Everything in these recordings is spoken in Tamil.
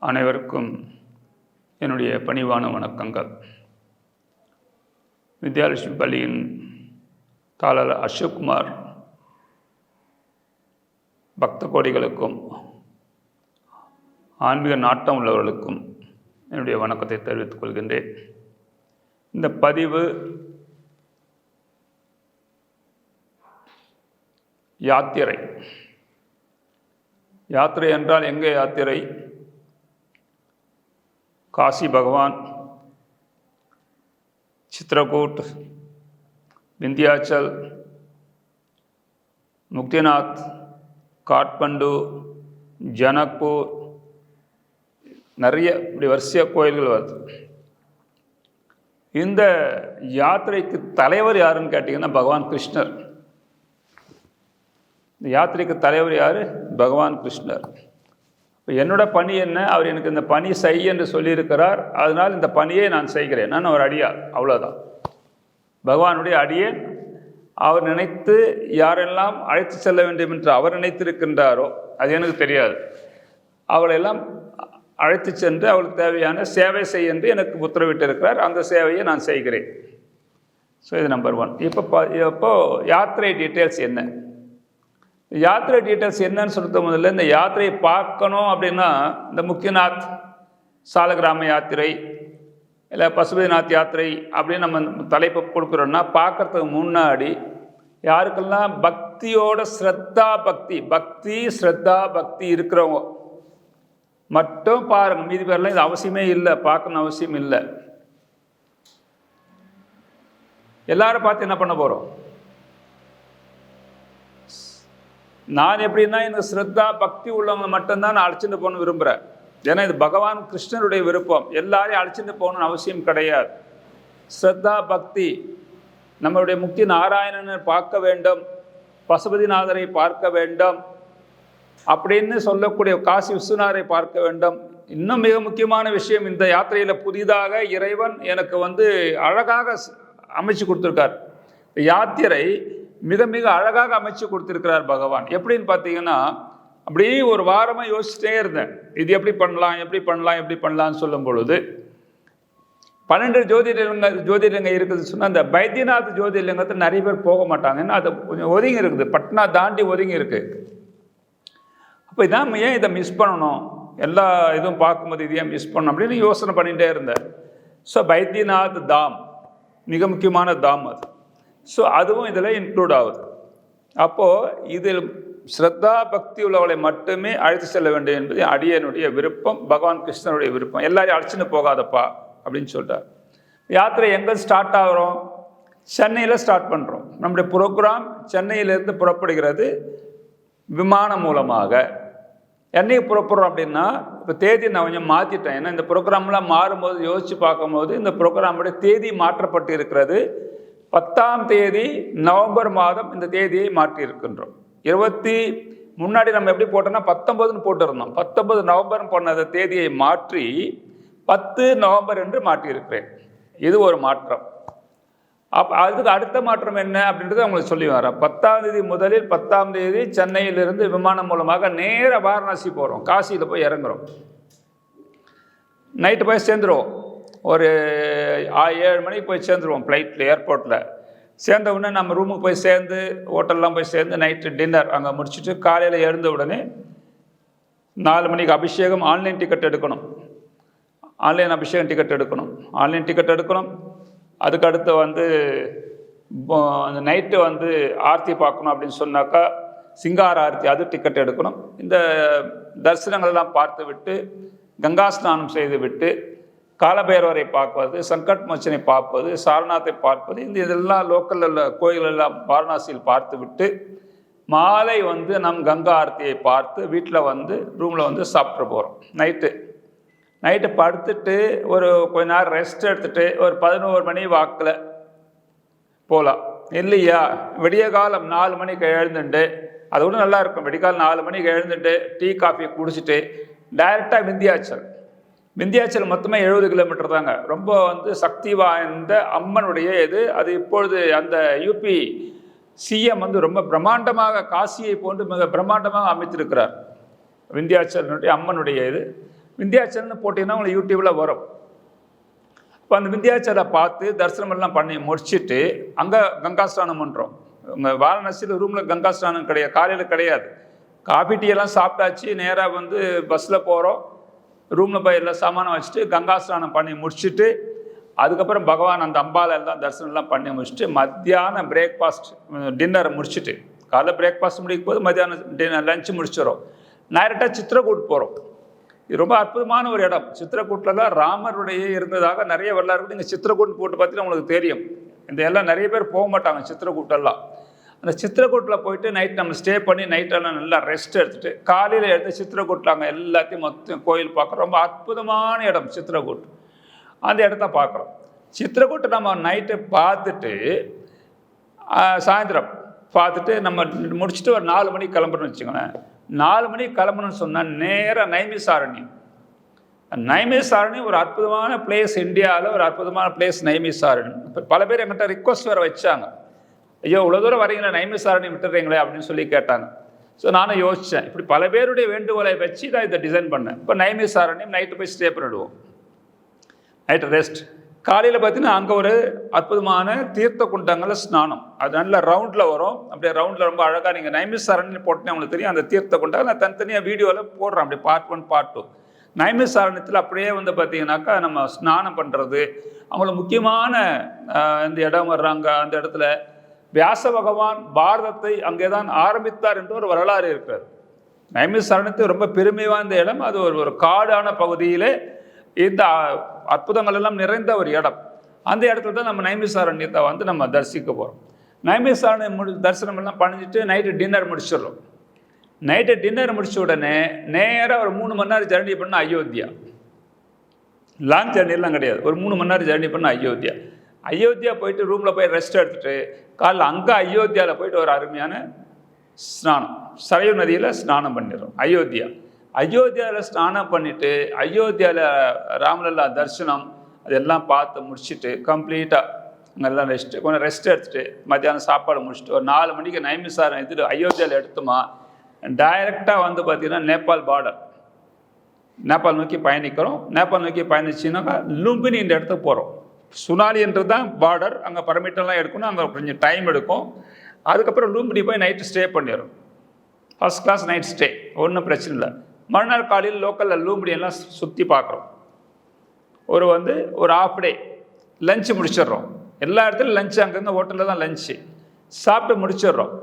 அனைவருக்கும் என்னுடைய பணிவான வணக்கங்கள். வித்யாலட்சுமி பள்ளியின் தாளர் அசோக்குமார் பக்த கோடிகளுக்கும் ஆன்மீக நாட்டம் உள்ளவர்களுக்கும் என்னுடைய வணக்கத்தை தெரிவித்துக் கொள்கின்றேன். இந்த பதிவு யாத்திரை. யாத்திரை என்றால் எங்கே யாத்திரை? காசி பகவான், சித்ரகூட், விந்தியாச்சல், முக்திநாத், காட்மண்டு, ஜனக்பூர், நிறைய இப்படி வரிசையாக கோயில்கள் வருது. இந்த யாத்திரைக்கு தலைவர் யாருன்னு கேட்டிங்கன்னா பகவான் கிருஷ்ணர். இந்த யாத்திரைக்கு தலைவர் யார்? பகவான் கிருஷ்ணர். இப்போ என்னோட பணி என்ன? அவர் எனக்கு இந்த பணி செய் என்று சொல்லியிருக்கிறார். அதனால் இந்த பணியை நான் செய்கிறேன். நான் ஒரு அடியார், அவ்வளோதான். பகவானுடைய அடியேன். அவர் நினைத்து யாரெல்லாம் அழைத்து செல்ல வேண்டும் என்று அவர் நினைத்திருக்கின்றாரோ அது எனக்கு தெரியாது. அவளெல்லாம் அழைத்து சென்று அவளுக்கு தேவையான சேவை செய் என்று எனக்கு உத்தரவிட்டிருக்கிறார். அந்த சேவையை நான் செய்கிறேன். ஸோ இது நம்பர் 1. இப்போ யாத்திரை டீட்டெயில்ஸ் என்ன? யாத்திரை டீட்டெயில்ஸ் என்னன்னு சொல்லிட்டு முதல்ல இந்த யாத்திரையை பார்க்கணும் அப்படின்னா இந்த முக்திநாத் சாலகிராம யாத்திரை இல்லை பசுபதிநாத் யாத்திரை அப்படின்னு நம்ம தலைப்பு கொடுக்குறோன்னா பார்க்கறதுக்கு முன்னாடி யாருக்கெல்லாம் பக்தியோட ஸ்ரத்தா பக்தி இருக்கிறவங்க மட்டும் பாருங்க. மீதி பேர்லாம் இது அவசியமே இல்லை, பார்க்கணும் அவசியம் இல்லை. எல்லாரும் பார்த்து என்ன பண்ண போகிறோம்? நான் எப்படின்னா இந்த ஸ்ரத்தா பக்தி உள்ளவங்க மட்டும்தான் நான் அழைச்சிட்டு போகணும்னு விரும்புகிறேன். ஏன்னா இது பகவான் கிருஷ்ணருடைய விருப்பம். எல்லாரையும் அழைச்சிட்டு போகணும்னு அவசியம் கிடையாது. ஸ்ரத்தா பக்தி, நம்மளுடைய முக்தி நாராயணனை பார்க்க வேண்டும், பசுபதிநாதரை பார்க்க வேண்டும் அப்படின்னு சொல்லக்கூடிய காசி விஸ்வநாதரை பார்க்க வேண்டும். இன்னும் மிக முக்கியமான விஷயம், இந்த யாத்திரையில் புதிதாக இறைவன் எனக்கு அழகாக அமைச்சு கொடுத்துருக்கார். யாத்திரை மிக மிக அழகாக அமைச்சு கொடுத்துருக்கிறார் பகவான். எப்படின்னு பார்த்தீங்கன்னா, அப்படியே ஒரு வாரமாக யோசிச்சுட்டே இருந்தேன், இது எப்படி பண்ணலாம்னு சொல்லும் பொழுது 12 ஜோதிர்லிங்கம் இருக்குது சொன்னால் அந்த பைத்தியநாத் ஜோதிர்லிங்கத்தை நிறைய பேர் போக மாட்டாங்க. ஏன்னா அது கொஞ்சம் ஒதுங்கி இருக்குது, பட்னா தாண்டி ஒதுங்கி இருக்குது. அப்போ இதான் ஏன் இதை மிஸ் பண்ணணும், எல்லா இதுவும் பார்க்கும்போது இதையே மிஸ் பண்ணணும் அப்படின்னு யோசனை பண்ணிகிட்டே இருந்தேன். ஸோ பைத்தியநாத் தாம் மிக முக்கியமான தாம் அது. ஸோ அதுவும் இதில் இன்க்ளூட் ஆகுது. அப்போது இதில் ஸ்ரத்தா பக்தி உள்ளவளை மட்டுமே அழைத்து செல்ல வேண்டும் என்பது அடியனுடைய விருப்பம், பகவான் கிருஷ்ணனுடைய விருப்பம். எல்லாரையும் அழைச்சின்னு போகாதப்பா அப்படின்னு சொல்லிட்டார். யாத்திரை எங்கே ஸ்டார்ட் ஆகிறோம்? சென்னையில் ஸ்டார்ட் பண்ணுறோம். நம்முடைய ப்ரோக்ராம் சென்னையிலேருந்து புறப்படுகிறது விமானம் மூலமாக. என்னைக்கு புறப்படுறோம் அப்படின்னா, இப்போ தேதி நான் கொஞ்சம் மாற்றிட்டேன். ஏன்னா இந்த ப்ரோக்ராம்லாம் மாறும்போது யோசித்து பார்க்கும்போது இந்த ப்ரோக்ராமுடைய தேதி மாற்றப்பட்டு இருக்கிறது. 10ஆம் தேதி நவம்பர் மாதம் இந்த தேதியை மாற்றி இருக்கின்றோம். முன்னாடி நம்ம எப்படி போட்டோம்னா 19ன்னு போட்டிருந்தோம். 19 நவம்பர் போன தேதியை மாற்றி 10 நவம்பர் என்று மாற்றியிருக்கிறேன். இது ஒரு மாற்றம். அதுக்கு அடுத்த மாற்றம் என்ன அப்படின்றத அவங்களுக்கு சொல்லி வரேன். 10ஆம் தேதி முதலில் 10ஆம் தேதி சென்னையிலிருந்து விமானம் மூலமாக நேர வாரணாசி போகிறோம். காசியில் போய் இறங்குறோம். நைட்டு போய் சேர்ந்துருவோம். ஒரு 7 மணிக்கு போய் சேர்ந்துருவோம் ஃப்ளைட்டில், ஏர்போர்ட்டில். சேர்ந்த உடனே நம்ம ரூமுக்கு போய் சேர்ந்து ஹோட்டல்லாம் போய் சேர்ந்து நைட்டு டின்னர் அங்கே முடிச்சுட்டு காலையில் எழுந்த உடனே 4 மணிக்கு அபிஷேகம். ஆன்லைன் டிக்கெட் எடுக்கணும். ஆன்லைன் அபிஷேகம் டிக்கெட் எடுக்கணும். அதுக்கடுத்து அந்த நைட்டு ஆர்த்தி பார்க்கணும் அப்படின்னு சொன்னாக்கா சிங்கார ஆர்த்தி, அது டிக்கெட் எடுக்கணும். இந்த தரிசனங்களெல்லாம் பார்த்து விட்டு கங்கா ஸ்நானம் செய்து விட்டு காலபைரவரை பார்ப்பது, சங்கட் மோச்சனை பார்ப்பது, சாரநாத்தை பார்ப்பது, இதெல்லாம் லோக்கலில் உள்ள கோயிலெல்லாம் வாரணாசியில் பார்த்து விட்டு மாலை நம் கங்கா ஆர்த்தியை பார்த்து வீட்டில் ரூமில் சாப்பிட்டு போகிறோம். நைட்டு படுத்துட்டு ஒரு கொஞ்ச நேரம் ரெஸ்ட் எடுத்துகிட்டு ஒரு 11 மணி வாக்கில் போகலாம். இல்லையா விடிய காலம் 4 மணிக்கு எழுந்துட்டு, அது கூட நல்லா இருக்கும். விடிகாலம் 4 மணிக்கு எழுந்துட்டு டீ காஃபி குடிச்சிட்டு டைரெக்டாக விந்தியாச்சல் மொத்தமே 70 கிலோமீட்டர் தாங்க. ரொம்ப சக்தி வாய்ந்த அம்மனுடைய இது. அது இப்பொழுது அந்த யூபி சிஎம் ரொம்ப பிரம்மாண்டமாக காசியை போன்று மிக பிரம்மாண்டமாக அமைத்திருக்கிறார். விந்தியாச்சலனுடைய அம்மனுடைய இது. விந்தியாச்சல்னு போட்டிங்கன்னா உங்களுக்கு யூடியூப்பில் வரும். இப்போ அந்த விந்தியாச்சலை பார்த்து தரிசனம் எல்லாம் பண்ணி முடிச்சுட்டு அங்கே கங்கா ஸ்நானம் பண்ணுறோம். உங்கள் வாரணாசியில் ரூமில் கங்கா ஸ்நானம் கிடையாது, காலையில் கிடையாது. காஃபி டீ எல்லாம் சாப்பிட்டாச்சு, நேராக வந்து பஸ்ஸில் போகிறோம். ரூமில் போய் எல்லாம் சாமானம் வச்சுட்டு கங்கா ஸ்நானம் பண்ணி முடிச்சுட்டு அதுக்கப்புறம் பகவான் அந்த அம்பாலை எல்லாம் தரிசனம்லாம் பண்ணி முடிச்சுட்டு மத்தியானம் பிரேக்ஃபாஸ்ட் டின்னர் முடிச்சுட்டு, காலைல பிரேக்ஃபாஸ்ட் முடிக்கும் போது மத்தியானம் லஞ்சு முடிச்சிடும். டைரெக்டாக சித்திரக்கூட் போகிறோம். இது ரொம்ப அற்புதமான ஒரு இடம். சித்திரக்கூட்டில் தான் ராமருடைய இருந்ததாக நிறைய வரலாறு இருக்குது. நீங்கள் சித்திரக்கூட் போட்டு பார்த்தீங்கன்னா உங்களுக்கு தெரியும். இந்த எல்லாம் நிறைய பேர் போக மாட்டாங்க சித்திரக்கூட்டெல்லாம். அந்த சித்திரக்கூட்டில் போயிட்டு நைட் நம்ம ஸ்டே பண்ணி நைட்டெல்லாம் நல்லா ரெஸ்ட் எடுத்துகிட்டு காலையில் எடுத்து சித்திரக்கூட்டில் அங்கே எல்லாத்தையும் மொத்தம் கோயில் பார்க்குறோம். ரொம்ப அற்புதமான இடம் சித்திரக்கூட். அந்த இடத்த பார்க்குறோம். சித்திரக்கூட்டை நம்ம நைட்டு பார்த்துட்டு சாயந்தரம் பார்த்துட்டு நம்ம முடிச்சுட்டு ஒரு 4 மணிக்கு கிளம்புறோன்னு வச்சுக்கோங்களேன். 4 மணிக்கு கிளம்பணும்னு சொன்னால் நேராக நைமிசாரண்யம். நைமிசாரண்யம் ஒரு அற்புதமான பிளேஸ், இந்தியாவில் ஒரு அற்புதமான பிளேஸ் நைமிசாரண்யம். இப்போ பல பேர் என்கிட்ட ரிக்வஸ்ட் வேறு வச்சாங்க, ஐயோ இவ்வளோ தூரம் வரீங்களா, நைமிசாரண்யம் விட்டுறீங்களே அப்படின்னு சொல்லி கேட்டாங்க. ஸோ நானும் யோசித்தேன், இப்படி பல பேருடைய வேண்டுகோளை வச்சு தான் இதை டிசைன் பண்ணேன். இப்போ நைமிசாரண்யம் நைட்டு போய் ஸ்டே பண்ணிவிடுவோம், நைட்டு ரெஸ்ட். காலையில் பார்த்தீங்கன்னா அங்கே ஒரு அற்புதமான தீர்த்த குண்டங்களில் ஸ்நானம். அது நல்ல ரவுண்டில் வரும். அப்படியே ரவுண்டில் ரொம்ப அழகாக நீங்கள் நைமிசாரண்யம் போட்டேன்னு உங்களுக்கு தெரியும். அந்த தீர்த்த குண்டங்கள் நான் தனித்தனியாக வீடியோவில் போடுறேன், அப்படி பார்ட் 1 பார்ட் 2. நைமிசாரண்யத்தில் அப்படியே வந்து பார்த்தீங்கன்னாக்கா நம்ம ஸ்நானம் பண்ணுறது. அவங்கள முக்கியமான இந்த இடம் வர்றாங்க. அந்த இடத்துல வியாச பகவான் பாரதத்தை அங்கே தான் ஆரம்பித்தார் என்று ஒரு வரலாறு இருக்கிறது. நைமிசாரண்யத்து ரொம்ப பெருமை வாய்ந்த இடம். அது ஒரு காடான பகுதியிலே இந்த அற்புதங்கள் எல்லாம் நிறைந்த ஒரு இடம். அந்த இடத்துல தான் நம்ம நைமிசாரண்யத்தை வந்து நம்ம தரிசிக்க போகிறோம். நைமிசாரண்யம் தரிசனம் எல்லாம் பண்ணிட்டு நைட்டு டின்னர் முடிச்சிடுறோம். நைட்டு டின்னர் முடிச்ச உடனே நேராக ஒரு 3 மணி நேரம் ஜர்னி பண்ண அயோத்தியா. லாங் ஜர்னிலாம் கிடையாது, ஒரு 3 மணி நேரம் ஜர்னி பண்ண அயோத்தியா. அயோத்தியா போயிட்டு ரூமில் போய் ரெஸ்ட் எடுத்துகிட்டு காலைல அங்கே அயோத்தியாவில் போயிட்டு ஒரு அருமையான ஸ்நானம், சரையு நதியில் ஸ்நானம் பண்ணிடுறோம். அயோத்தியாவில் ஸ்நானம் பண்ணிவிட்டு அயோத்தியாவில் ராமலல்லா தரிசனம் அதெல்லாம் பார்த்து முடிச்சுட்டு கம்ப்ளீட்டாக அங்கெல்லாம் கொஞ்சம் ரெஸ்ட் எடுத்துகிட்டு மத்தியானம் சாப்பாடு முடிச்சுட்டு ஒரு 4 மணிக்கு நைமிசாரம் எடுத்துகிட்டு அயோத்தியாவில் எடுத்துமா டைரெக்டாக வந்து பார்த்திங்கன்னா நேபாள் பார்டர், நேபாள் நோக்கி பயணிக்கிறோம். நேபாள் நோக்கி பயணிச்சின்னாக்கா லும்பினி இந்த இடத்துக்கு போகிறோம். சுனாலி என்றது தான் பார்டர். அங்கே பர்மிட்டெல்லாம் எடுக்கணும், அங்கே கொஞ்சம் டைம் எடுக்கும். அதுக்கப்புறம் லும்பினி போய் நைட்டு ஸ்டே பண்ணிடுறோம். ஃபஸ்ட் கிளாஸ் நைட் ஸ்டே, ஒன்றும் பிரச்சனை இல்லை. மறுநாள் காலையில் லோக்கலில் லும்பினியெல்லாம் சுற்றி பார்க்குறோம். ஒரு ஹாஃப் டே லஞ்சு முடிச்சிடுறோம். எல்லா இடத்துலையும் லஞ்சு, அங்கங்கே ஹோட்டலில் தான் லஞ்சு சாப்பிட்டு முடிச்சிடுறோம்.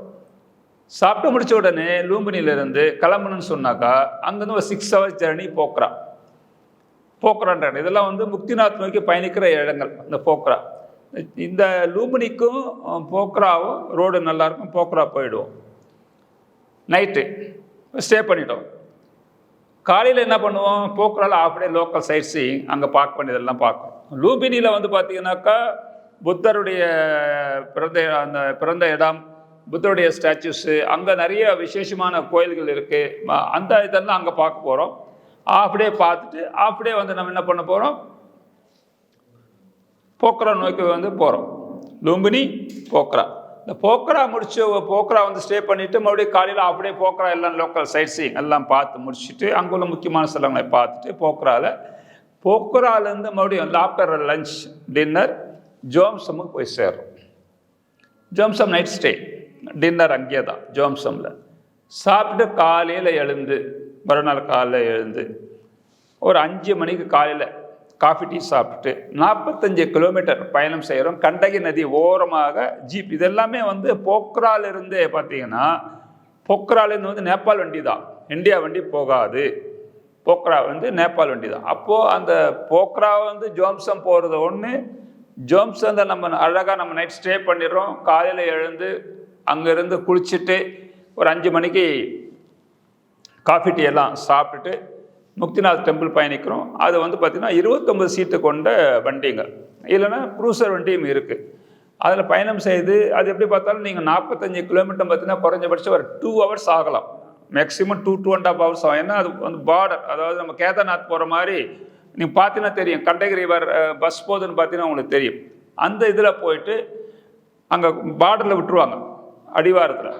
சாப்பிட்டு முடிச்ச உடனே லூம்பினியிலேருந்து கிளம்பணும்னு சொன்னாக்கா அங்கேருந்து ஒரு 6 hours ஜர்னி போக்ரான்ற இடம். இதெல்லாம் வந்து முக்திநாத் நோக்கி பயணிக்கிற இடங்கள். இந்த போக்ரா, இந்த லூம்பினிக்கும் போக்ராவும் ரோடு நல்லாயிருக்கும். போக்ரா போயிடுவோம். நைட்டு ஸ்டே பண்ணிட்டோம். காலையில் என்ன பண்ணுவோம், போக்ராவில் half day local sightseeing, அங்கே பார்க்க வேண்டியதெல்லாம் பார்க்கணும். லூம்பினியில் வந்து பார்த்தீங்கன்னாக்கா புத்தருடைய பிறந்த இடம், புத்தருடைய ஸ்டாச்சுஸு, அங்கே நிறைய விசேஷமான கோயில்கள் இருக்குது. அந்த இதெல்லாம் அங்கே பார்க்க போகிறோம். ஹாஃப் டே பார்த்துட்டு ஹாஃப் டே வந்து நம்ம என்ன பண்ண போகிறோம், போக்ரா நோக்கி வந்து போகிறோம். லும்பினி போக்ரா. இந்த போக்ரா போக்ரா வந்து ஸ்டே பண்ணிவிட்டு மறுபடியும் காலையில் ஹாஃப் டே போக்ரா எல்லாம் லோக்கல் சைட் சீயிங் எல்லாம் பார்த்து முடிச்சுட்டு அங்குள்ள முக்கியமான ஸ்தலங்களை பார்த்துட்டு போக்ராலேருந்து மறுபடியும் ஆஃப்டர் லஞ்ச் டின்னர் ஜோம்சமுக்கு போய் சேர்றோம். ஜோம்சம் நைட் ஸ்டே, டின்னர் அங்கே தான் ஜோம்சமில் சாப்பிட்டு காலையில் எழுந்து மறுநாள் காலையில் எழுந்து ஒரு 5 மணிக்கு காலையில் காஃபி டீ சாப்பிட்டு 45 கிலோமீட்டர் பயணம் செய்கிறோம். கண்டகி நதி ஓரமாக ஜீப். இதெல்லாமே வந்து போக்ராலிருந்தே பார்த்தீங்கன்னா, போக்ராலேருந்து வந்து நேபாள் வண்டி தான், இந்தியா வண்டி போகாது. போக்ரா வந்து நேபாள் வண்டி தான். அப்போது அந்த போக்ரா வந்து ஜோம்சம் போகிறது ஒன்று. ஜோம்சனில் நம்ம அழகாக நம்ம நைட் ஸ்டே பண்ணிடுறோம். காலையில் எழுந்து அங்கேருந்து குளிச்சுட்டு ஒரு 5 மணிக்கு காஃபி டீ எல்லாம் சாப்பிட்டுட்டு முக்திநாத் டெம்பிள் பயணிக்கிறோம். அது வந்து பார்த்திங்கன்னா 29 சீட்டு கொண்ட வண்டிங்க, இல்லைன்னா க்ரூசர் வண்டியும் இருக்குது. அதில் பயணம் செய்து அது எப்படி பார்த்தாலும் நீங்கள் 45 கிலோமீட்டர் பார்த்தீங்கன்னா குறைஞ்சபட்சம் ஒரு 2 hours ஆகலாம், மேக்ஸிமம் 2.5 hours ஆகும். ஏன்னா அது வந்து பார்டர், அதாவது நம்ம கேதார்நாத் போகிற மாதிரி நீங்கள் பார்த்தீங்கன்னா தெரியும், கண்டகி ரிவர் பஸ் போகுதுன்னு பார்த்தீங்கன்னா உங்களுக்கு தெரியும். அந்த இதில் போயிட்டு அங்கே பார்டரில் விட்டுருவாங்க, அடிவாரத்தில்.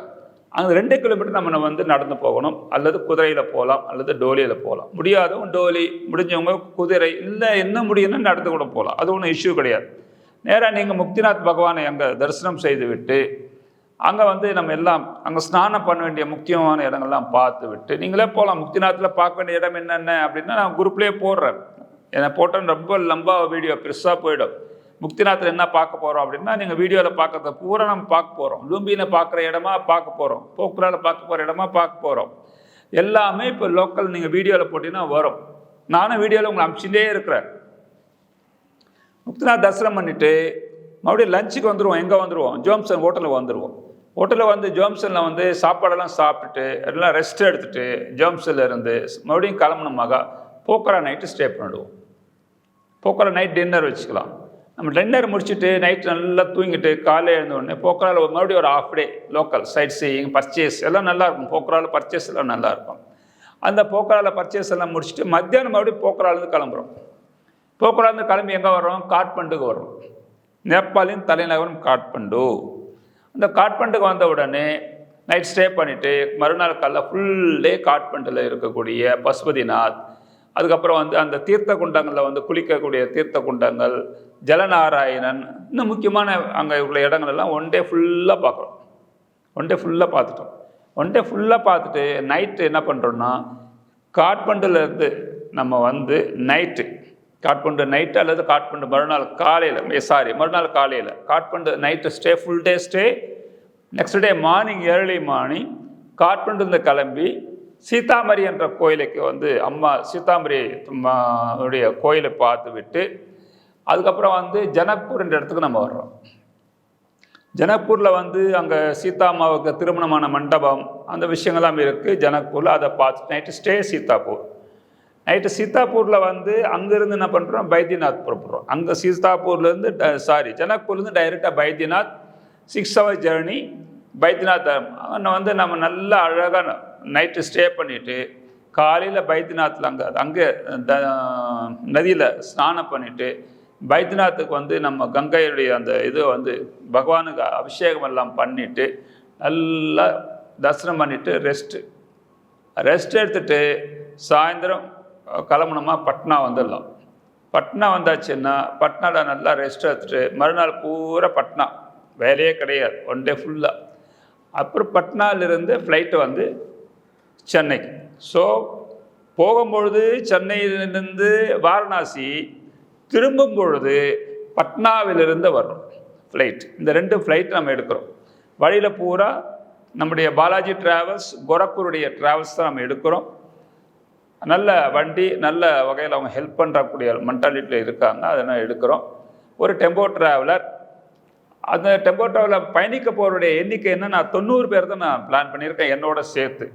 அங்கே 2 கிலோமீட்டர் நம்ம வந்து நடந்து போகணும், அல்லது குதிரையில் போகலாம், அல்லது டோலியில் போகலாம். முடியாதவங்க டோலி, முடிஞ்சவங்க குதிரை, இல்லை என்ன முடியும்னா நடந்து கூட போகலாம். அது ஒன்றும் இஷ்யூ கிடையாது. நேராக நீங்கள் முக்திநாத் பகவானை அங்கே தரிசனம் செய்து விட்டு அங்கே வந்து நம்ம எல்லாம் அங்கே ஸ்நானம் பண்ண வேண்டிய முக்கியமான இடங்கள்லாம் பார்த்து விட்டு நீங்களே போகலாம். முக்திநாத்தில் பார்க்க வேண்டிய இடம் என்னென்ன அப்படின்னா நான் குரூப்லேயே போடுறேன். என்னை போட்டேன்னு ரொம்ப லம்பா வீடியோ பெருசாக போயிடும். முக்திநாத்தில் என்ன பார்க்க போகிறோம் அப்படின்னா நீங்கள் வீடியோவில் பார்க்கறத பூரா நம்ம பார்க்க போகிறோம். லூம்பியில் பார்க்குற இடமா பார்க்க போகிறோம், போக்குரால பார்க்க போகிற இடமா பார்க்க போகிறோம். எல்லாமே இப்போ லோக்கல் நீங்கள் வீடியோவில் போட்டிங்கன்னா வரும். நானும் வீடியோவில் உங்களை அனுப்பிச்சுட்டே இருக்கிறேன். முக்திநாத் தரிசனம் பண்ணிவிட்டு மறுபடியும் லஞ்சுக்கு வந்துடுவோம். எங்கே வந்துடுவோம்? ஜோம்சன் ஹோட்டலுக்கு வந்துடுவோம். ஹோட்டலில் வந்து ஜோம்சனில் வந்து சாப்பாடெல்லாம் சாப்பிட்டுட்டு எல்லாம் ரெஸ்ட் எடுத்துகிட்டு ஜோம்சனில் இருந்து மறுபடியும் கிளம்பணுமாக போக்கரா நைட்டு ஸ்டே பண்ணிடுவோம். போக்கரா நைட் டின்னர் வச்சுக்கலாம். நம்ம டின்னர் முடிச்சுட்டு நைட்டு நல்லா தூங்கிட்டு காலையில் எழுந்தோடனே போக்கராவில் மறுபடியும் ஒரு half day local sightseeing, purchase எல்லாம் நல்லாயிருக்கும். போக்கராவில் பர்ச்சேஸ் எல்லாம் நல்லாயிருக்கும். அந்த போக்கராவில் பர்ச்சேஸ் எல்லாம் முடிச்சுட்டு மத்தியானம் மறுபடியும் போக்கராலேருந்து கிளம்புறோம். போக்கராலேருந்து கிளம்பி எங்கே வரோம்? காட்மண்டுக்கு வரோம். நேபாளின் தலைநகரம் காட்மண்டு. அந்த காட்மண்டுக்கு வந்த உடனே நைட் ஸ்டே பண்ணிவிட்டு மறுநாள் காலைல ஃபுல் டே காட்மண்டில் இருக்கக்கூடிய பசுபதிநாத், அதுக்கப்புறம் வந்து அந்த தீர்த்த குண்டங்களில் வந்து குளிக்கக்கூடிய தீர்த்த குண்டங்கள், ஜலநாராயணன், இன்னும் முக்கியமான அங்கே உள்ள இடங்கள் எல்லாம் ஒன் டே ஃபுல்லாக பார்க்குறோம். ஒன் டே ஃபுல்லாக பார்த்துட்டோம். ஒன் டே ஃபுல்லாக பார்த்துட்டு நைட்டு என்ன பண்ணுறோன்னா காட்மண்டுலேருந்து நம்ம வந்து நைட்டு காட்மண்டு நைட்டு அல்லது காட்மண்டு மறுநாள் காலையில் Kathmandu night stay, full day stay. Next day morning, early morning காட்மண்டுலேருந்து கிளம்பி சீதாமரி என்ற கோயிலுக்கு வந்து அம்மா சீதாமரி உடைய கோயிலை பார்த்து விட்டு அதுக்கப்புறம் வந்து ஜனக்பூர் என்ற இடத்துக்கு நம்ம வர்றோம். ஜனக்பூரில் வந்து அங்கே சீதாமாவுக்கு திருமணமான மண்டபம் அந்த விஷயங்கள்லாம் இருக்குது ஜனக்பூரில். அதை பார்த்து நைட்டு ஸ்டே சீதாப்பூர். நைட்டு சீதாப்பூரில் வந்து அங்கேருந்து என்ன பண்ணுறோம்? பைத்தியநாத் புறப்படுறோம். அங்கே சீதாப்பூர்லேருந்து ஜனக்பூர்லேருந்து டைரெக்டாக பைத்தியநாத் 6 hour ஜேர்னி. பைத்தியநாத் அங்கே வந்து நம்ம நல்லா அழகாக நைட்டு ஸ்டே பண்ணிவிட்டு காலையில் பைத்தியநாத்தில் அங்கே நதியில் ஸ்நானம் பண்ணிவிட்டு பைத்தியநாத்துக்கு வந்து நம்ம கங்கையுடைய அந்த இது வந்து பகவானுக்கு அபிஷேகம் எல்லாம் பண்ணிவிட்டு நல்லா தரிசனம் பண்ணிவிட்டு ரெஸ்ட் எடுத்துகிட்டு சாயந்தரம் கிளம்பணுமா பட்னா வந்துடலாம். பட்னா வந்தாச்சுன்னா பட்னாவில் நல்லா ரெஸ்ட் எடுத்துகிட்டு மறுநாள் பூரா பட்னா, வேலையே கிடையாது, ஒன் டே ஃபுல்லாக. அப்புறம் பட்னாலிருந்து ஃப்ளைட்டு வந்து சென்னைக்கு. ஸோ போகும்பொழுது சென்னையிலிருந்து வாரணாசி, திரும்பும் பொழுது பட்னாவிலிருந்து வர்றோம் ஃப்ளைட். இந்த 2 ஃப்ளைட் நம்ம எடுக்கிறோம். வழியில் பூரா நம்முடைய பாலாஜி டிராவல்ஸ், கோரக்பூருடைய டிராவல்ஸ் தான் நம்ம எடுக்கிறோம். நல்ல வண்டி, நல்ல வகையில் அவங்க ஹெல்ப் பண்ணுறக்கூடிய மென்டாலிட்டியில் இருக்காங்க, அதனால் எடுக்கிறோம். ஒரு டெம்போ ட்ராவலர். அந்த டெம்போ ட்ராவலர் பயணிக்க போகிறோடைய எண்ணிக்கை என்ன, நான் 90 பேர் தான் நான் பிளான் பண்ணியிருக்கேன். என்னோட சேர்த்து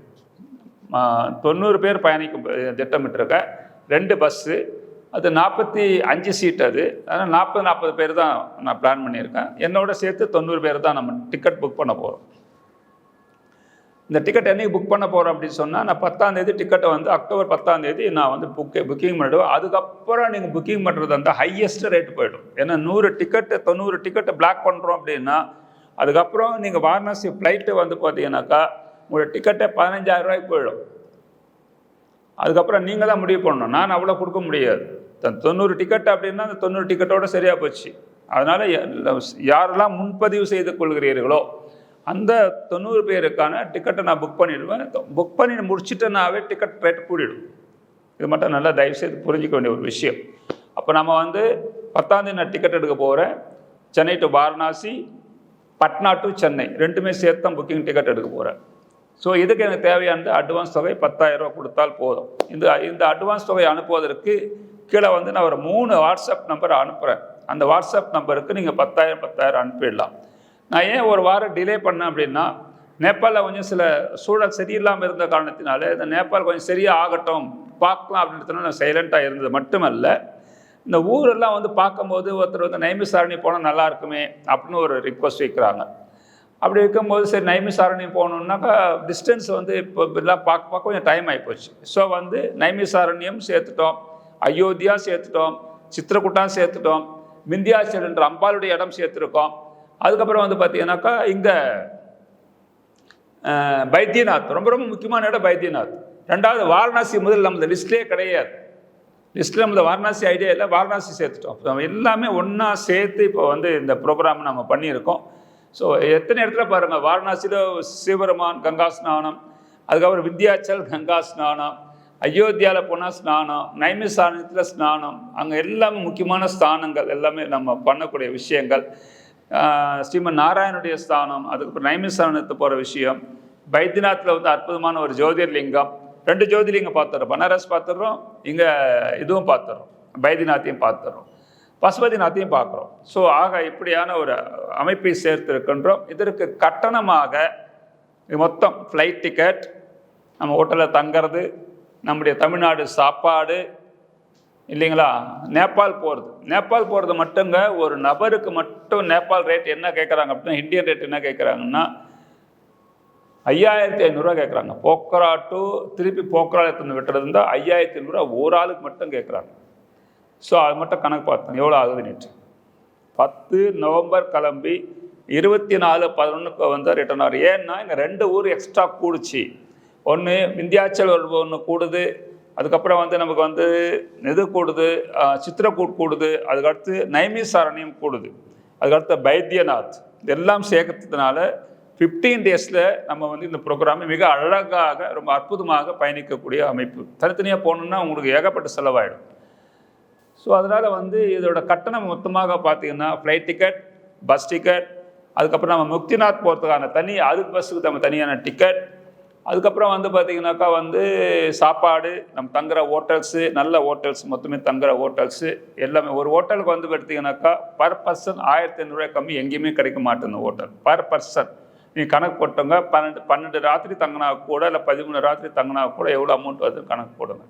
90 பேர் பயணிக்க திட்டமிட்டிருக்கேன். 2 பஸ்ஸு, அது 45 சீட். அதனால் 40 பேர் தான் நான் பிளான் பண்ணியிருக்கேன். என்னோட சேர்த்து 90 பேர் தான் நம்ம டிக்கெட் புக் பண்ண போகிறோம். இந்த டிக்கெட் என்றைக்கு புக் பண்ண போகிறோம் அப்படின்னு சொன்னால், நான் 10ஆம் தேதி டிக்கெட்டை வந்து அக்டோபர் 10ஆம் தேதி நான் வந்து புக்கிங் பண்ணிவிடுவேன். அதுக்கப்புறம் நீங்கள் புக்கிங் பண்ணுறது அந்த ஹையஸ்ட் ரேட்டு போய்டும். ஏன்னா 100 டிக்கெட்டு 90 டிக்கெட்டை பிளாக் பண்ணுறோம் அப்படின்னா அதுக்கப்புறம் நீங்கள் வாரணாசி ஃப்ளைட்டு வந்து பார்த்தீங்கன்னாக்கா உங்களோட டிக்கெட்டே 15,000 ரூபாய்க்கு போயிடும். அதுக்கப்புறம் நீங்கள் தான் முடிவு பண்ணணும். நான் அவ்வளோ கொடுக்க முடியாது. 90 டிக்கெட் அப்படின்னா அந்த 90 டிக்கெட்டோடு சரியாக போச்சு. அதனால் யாரெல்லாம் முன்பதிவு செய்து கொள்கிறீர்களோ அந்த 90 பேருக்கான டிக்கெட்டை நான் புக் பண்ணிவிடுவேன். புக் பண்ணி முடிச்சுட்டேனாவே டிக்கெட் ரேட் கூடிடும். இது மட்டும் நல்லா தயவுசெய்து புரிஞ்சிக்க வேண்டிய ஒரு விஷயம். அப்போ நம்ம வந்து 10ஆம் தேதி நான் டிக்கெட் எடுக்க போகிறேன். சென்னை டு வாரணாசி, பட்னா டு சென்னை, 2மே சேர்த்து தான் புக்கிங் டிக்கெட் எடுக்க போகிறேன். ஸோ இதுக்கு எனக்கு தேவையானது அட்வான்ஸ் தொகை 10,000 ரூபா கொடுத்தால் போதும். இந்த அட்வான்ஸ் தொகை அனுப்புவதற்கு கீழே வந்து நான் ஒரு 3 வாட்ஸ்அப் நம்பர் அனுப்புகிறேன். அந்த வாட்ஸ்அப் நம்பருக்கு நீங்கள் 10,000 அனுப்பிடலாம். நான் ஏன் ஒரு வாரம் டிலே பண்ணேன் அப்படின்னா, நேபாளில் கொஞ்சம் சில சூழல் சரியில்லாமல் இருந்த காரணத்தினால இந்த நேபாள் கொஞ்சம் சரியாக ஆகட்டும் பார்க்கலாம் அப்படின்றதுனால நான் சைலண்ட்டாக இருந்தது மட்டுமல்ல, இந்த ஊரெல்லாம் வந்து பார்க்கும்போது ஒருத்தர் வந்து நைமிசாரணி போனால் நல்லா இருக்குமே அப்படின்னு ஒரு ரிக்வஸ்ட் வைக்கிறாங்க. அப்படி இருக்கும்போது சரி நைமிசாரணி போகணுன்னாக்கா டிஸ்டன்ஸ் வந்து இப்போ எல்லாம் பார்க்க கொஞ்சம் டைம் ஆகிப்போச்சு. ஸோ வந்து நைமிசாரண்யம் சேர்த்துட்டோம், அயோத்தியா சேர்த்துட்டோம், சித்திரக்கூட்டா சேர்த்துட்டோம், விந்தியாச்சல் என்ற அம்பாளுடைய இடம் சேர்த்துருக்கோம். அதுக்கப்புறம் வந்து பார்த்தீங்கன்னாக்கா இங்கே பைத்தியநாத் ரொம்ப ரொம்ப முக்கியமான இடம் பைத்தியநாத். ரெண்டாவது வாரணாசி முதல் நம்ம லிஸ்ட்லேயே கிடையாது. லிஸ்ட்டில் நம்ம வாரணாசி ஐடியா இல்லை, வாரணாசி சேர்த்துட்டோம். நம்ம எல்லாமே ஒன்றா சேர்த்து இப்போ இந்த ப்ரோக்ராம் நம்ம பண்ணியிருக்கோம். ஸோ எத்தனை இடத்துல பாருங்கள், வாரணாசியில் சிவபெருமான் கங்கா ஸ்நானம், அதுக்கப்புறம் விந்தியாச்சல் கங்கா ஸ்நானம், அயோத்தியாவில் போனால் ஸ்நானம், நைமிசாரணத்தில் ஸ்நானம், அங்கே எல்லாமே முக்கியமான ஸ்தானங்கள் எல்லாமே நம்ம பண்ணக்கூடிய விஷயங்கள். ஸ்ரீமன் நாராயணுடைய ஸ்தானம், அதுக்கப்புறம் நைமிசாரணத்து போகிற விஷயம், பைத்தியநாத்தில் அற்புதமான ஒரு ஜோதிர்லிங்கம், 2 ஜோதிர்லிங்கம் பார்த்துடுறோம். பனாரஸ் பார்த்துடுறோம், இங்கே இதுவும் பார்த்துடுறோம், பைத்தியநாத்தையும் பார்த்துடுறோம், பசுபதிநாத்தையும் பார்க்குறோம். ஸோ ஆக இப்படியான ஒரு அமைப்பை சேர்த்திருக்கின்றோம். இதற்கு கட்டணமாக மொத்தம் ஃப்ளைட் டிக்கெட், நம்ம ஹோட்டலில் தங்கிறது, நம்முடைய தமிழ்நாடு சாப்பாடு இல்லைங்களா, நேபாள் போகிறது மட்டுங்க. ஒரு நபருக்கு மட்டும் நேபாள் ரேட் என்ன கேட்குறாங்க அப்படின்னா, இந்தியன் ரேட் என்ன கேட்குறாங்கன்னா 5500 கேட்குறாங்க. போக்ரா டு திருப்பி போக்ராவில் விட்டுறது இருந்தால் 5500 ஒரு ஆளுக்கு மட்டும் கேட்குறாங்க. ஸோ அது மட்டும் கணக்கு பார்த்தோம் எவ்வளோ ஆகுது. நேற்று 10 நவம்பர் கிளம்பி 24/11 ரிட்டர்ன் ஆகும். ஏன்னா இங்கே 2 ஊர் எக்ஸ்ட்ரா கூடுச்சு. ஒன்று விந்தியாச்சல் ஒன்று கூடுது, அதுக்கப்புறம் நமக்கு இது கூடுது, சித்திரக்கூட் கூடுது, அதுக்கடுத்து நைமிசாரண்யம் கூடுது, அதுக்கடுத்து பைத்தியநாத். இதெல்லாம் சேர்க்கறதுனால 15 டேஸில் நம்ம இந்த ப்ரோக்ராமை மிக அழகாக ரொம்ப அற்புதமாக பயணிக்கக்கூடிய அமைப்பு. தனித்தனியாக போகணுன்னா உங்களுக்கு ஏகப்பட்ட செலவாயிடும். ஸோ அதனால் இதோட கட்டணம் மொத்தமாக பார்த்தீங்கன்னா ஃப்ளைட் டிக்கெட், பஸ் டிக்கெட், அதுக்கப்புறம் நம்ம முக்திநாத் போகிறதுக்கான அதுக்கு பஸ்ஸுக்கு நம்ம தனியான டிக்கெட், அதுக்கப்புறம் பார்த்தீங்கன்னாக்கா சாப்பாடு, நம்ம தங்குற ஹோட்டல்ஸு, நல்ல ஹோட்டல்ஸ், மொத்தமே தங்குற ஹோட்டல்ஸு எல்லாமே. ஒரு ஹோட்டலுக்கு பார்த்தீங்கன்னாக்கா பர் பர்சன் 1500 கம்மி எங்கேயுமே கிடைக்க மாட்டேங்குது ஹோட்டல். பர் பர்சன் நீங்கள் கணக்கு போட்டோங்க. 12 ராத்திரி தங்கினா கூட, இல்லை 13 ராத்திரி தங்கினா கூட எவ்வளோ அமௌண்ட் வருதுன்னு கணக்கு போடுங்க.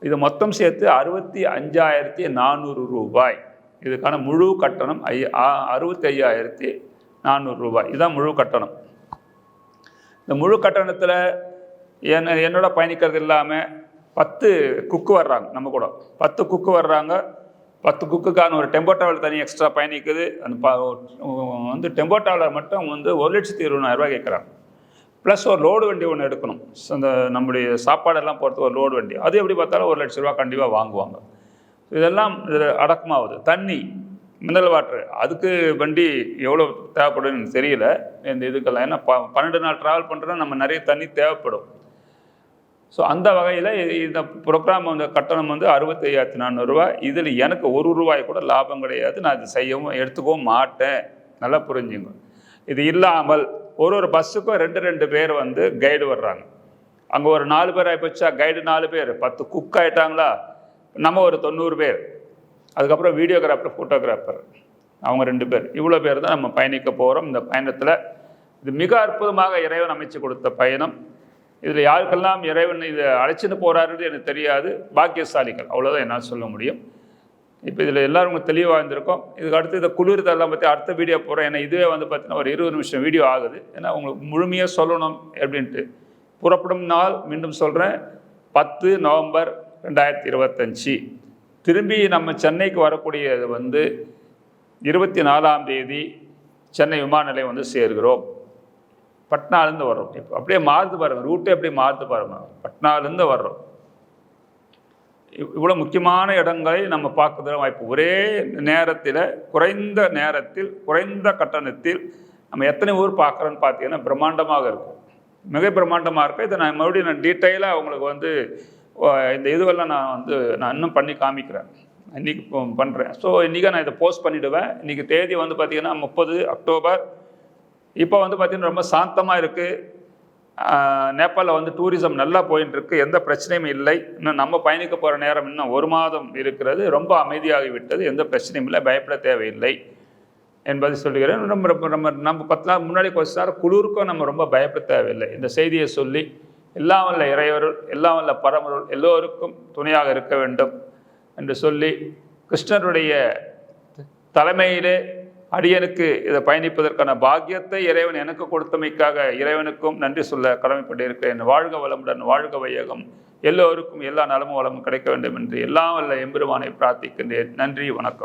இது மொத்தம் சேர்த்து 65,400 ரூபாய். இதுக்கான முழு கட்டணம் 65,400 ரூபாய். இதுதான் முழு கட்டணம். இந்த முழு கட்டணத்தில் என்னோட பயணிக்கிறது இல்லாமல் 10 குக்கு வர்றாங்க. நம்ம கூட 10 குக்கு வர்றாங்க. 10 குக்குக்கான ஒரு டெம்போ ட்ராவல் தனி எக்ஸ்ட்ரா பயணிக்குது. அந்த டெம்போ ட்ராவலர் மட்டும் 1,20,000 கேட்குறாங்க. ப்ளஸ் ஒரு லோடு வண்டி ஒன்று எடுக்கணும். அந்த நம்முடைய சாப்பாடெல்லாம் போகிறது ஒரு லோடு வண்டி, அது எப்படி பார்த்தாலும் 1,00,000 கண்டிப்பாக வாங்குவாங்க. இதெல்லாம் இதில் அடக்கமாகுது. தண்ணி, மினரல் வாட்டர், அதுக்கு வண்டி எவ்வளோ தேவைப்படுன்னு எனக்கு தெரியல இந்த இதுக்கெல்லாம். ஏன்னா 12 நாள் ட்ராவல் பண்ணுறோன்னா நம்ம நிறைய தண்ணி தேவைப்படும். ஸோ அந்த வகையில் இந்த ப்ரோக்ராம் கட்டணம் 65,400 ரூபாய். இதில் எனக்கு 1 ரூபாய் கூட லாபம் கிடையாது. நான் இது செய்யவும் எடுத்துக்கவும் மாட்டேன். நல்லா புரிஞ்சுங்க. இது இல்லாமல் ஒரு பஸ்ஸுக்கும் 2 பேர் கைடு வர்றாங்க. அங்கே ஒரு 4 பேர் ஆகிப்போச்சா, கைடு 4 பேர், 10 குக் ஆகிட்டாங்களா, நம்ம ஒரு 90 பேர், அதுக்கப்புறம் வீடியோகிராஃபர், ஃபோட்டோகிராஃபர், அவங்க 2 பேர். இவ்வளோ பேர் தான் நம்ம பயணிக்க போகிறோம். இந்த பயணத்தில் இது மிக அற்புதமாக இறைவன் அமைச்சு கொடுத்த பயணம். இதில் யாருக்கெல்லாம் இறைவன் இதை அழைச்சிட்டு போகிறாருன்னு எனக்கு தெரியாது. பாக்கியசாலிகள், அவ்வளோதான் என்னால் சொல்ல முடியும். இப்போ இதில் எல்லோரும் தெளிவாக இருந்திருக்கோம். இதுக்கு அடுத்து இதை குளிர்தெல்லாம் பற்றி அடுத்த வீடியோ போகிறோம். ஏன்னா இதுவே பார்த்தீங்கன்னா ஒரு 20 நிமிஷம் வீடியோ ஆகுது. ஏன்னா உங்களுக்கு முழுமையாக சொல்லணும் அப்படின்ட்டு. புறப்படும் நாள் மீண்டும் சொல்கிறேன், 10 நவம்பர் 2025. திரும்பி நம்ம சென்னைக்கு வரக்கூடியது 24ஆம் தேதி சென்னை விமான நிலையம் சேர்கிறோம். பட்னாலேருந்து வர்றோம். இப்போ அப்படியே மாறுது பாருங்கள், ரூட்டே அப்படியே மாறுது பாருங்கள். பட்னாலேருந்து வர்றோம். இவ்வளோ முக்கியமான இடங்களை நம்ம பார்க்குற வாய்ப்பு. ஒரே நேரத்தில் குறைந்த கட்டணத்தில் நம்ம எத்தனை ஊர் பார்க்குறோன்னு பார்த்தீங்கன்னா பிரம்மாண்டமாக இருக்கும், மிக பிரம்மாண்டமாக இருக்கும். இதை நான் மறுபடியும் டீட்டெயிலாக உங்களுக்கு இந்த இதுவெல்லாம் நான் இன்னும் பண்ணி காமிக்கிறேன். இன்றைக்கி பண்ணுறேன். ஸோ இன்றைக்கி நான் இதை போஸ்ட் பண்ணிவிடுவேன். இன்றைக்கி தேதி பார்த்திங்கன்னா 30 அக்டோபர். இப்போ பார்த்திங்கன்னா ரொம்ப சாந்தமாக இருக்குது. நேபாளில் டூரிசம் நல்லா போயின்னு இருக்கு, எந்த பிரச்சனையும் இல்லை. இன்னும் நம்ம பயணிக்க போகிற நேரம் இன்னும் 1 மாதம் இருக்கிறது. ரொம்ப அமைதியாகிவிட்டது, எந்த பிரச்சனையும் இல்லை, பயப்பட தேவையில்லை என்பதை சொல்லுகிறேன். நம்ம 10 நாள் முன்னாடி கொஞ்ச நேரம் குளிருக்கும் நம்ம ரொம்ப பயப்பட தேவையில்லை. இந்த செய்தியை சொல்லி எல்லாம் வல்ல இறைவருள், எல்லாம் வல்ல பரமருள் எல்லோருக்கும் துணையாக இருக்க வேண்டும் என்று சொல்லி, கிருஷ்ணருடைய தலைமையிலே அடியனுக்கு இதை பயணிப்பதற்கான பாக்கியத்தை இறைவன் எனக்கு கொடுத்தமைக்காக இறைவனுக்கும் நன்றி சொல்ல கடமைப்பட்டிருக்கிறேன். வாழ்க வளமுடன், வாழ்க வையகம். எல்லோருக்கும் எல்லா நலமும் வளமும் கிடைக்க வேண்டும் என்று எல்லாம் வல்ல எம்பெருமானை பிரார்த்திக்கின்றேன். நன்றி, வணக்கம்.